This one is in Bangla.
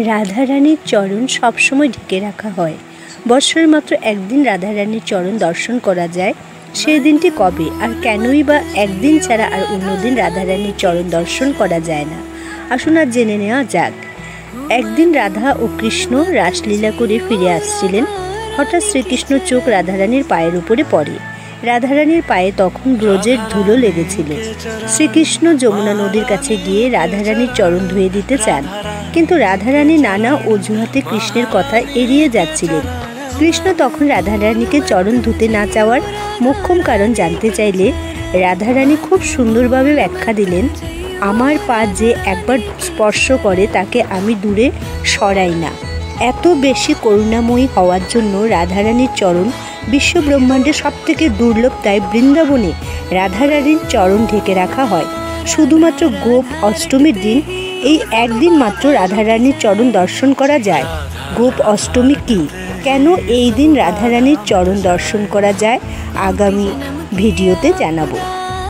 রাধারানীর চরণ সবসময় ঢেকে রাখা হয়। বছরে মাত্র একদিন রাধারানীর চরণ দর্শন করা যায়। সেই দিনটি কবে আর কেনই বা একদিন ছাড়া আর অন্যদিন রাধারানীর চরণ দর্শন করা যায় না? আসুন আর জেনে নেওয়া যাক। একদিন রাধা ও কৃষ্ণ রাসলীলা করে ফিরে আসছিলেন। হঠাৎ শ্রীকৃষ্ণ চোখ রাধারানীর পায়ের উপরে পড়ে। রাধারানীর পায়ে তখন ব্রজের ধুলো লেগেছিল। শ্রীকৃষ্ণ যমুনা নদীর কাছে গিয়ে রাধারানীর চরণ ধুয়ে দিতে চান, কিন্তু রাধারানী নানা অজুহাতে কৃষ্ণের কথা এড়িয়ে যাচ্ছিলেন। কৃষ্ণ তখন রাধারানীকে চরণ ধুতে না চাওয়ার মোক্ষম কারণ জানতে চাইলে রাধারানী খুব সুন্দরভাবে ব্যাখ্যা দিলেন, আমার পা যে একবার স্পর্শ করে তাকে আমি দূরে সরাই না। এত বেশি করুণাময়ী হওয়ার জন্য রাধারানীর চরণ বিশ্ব ব্রহ্মাণ্ডের সবথেকে দুর্লভ, তাই বৃন্দাবনে রাধারানীর চরণ ঢেকে রাখা হয়। শুধুমাত্র গোপ অষ্টমীর দিন এই একদিন মাত্র রাধারানীর চরণ দর্শন করা যায়। গোপ অষ্টমী কী, কেন এই দিন রাধারানীর চরণ দর্শন করা যায়, আগামী ভিডিওতে জানাবো।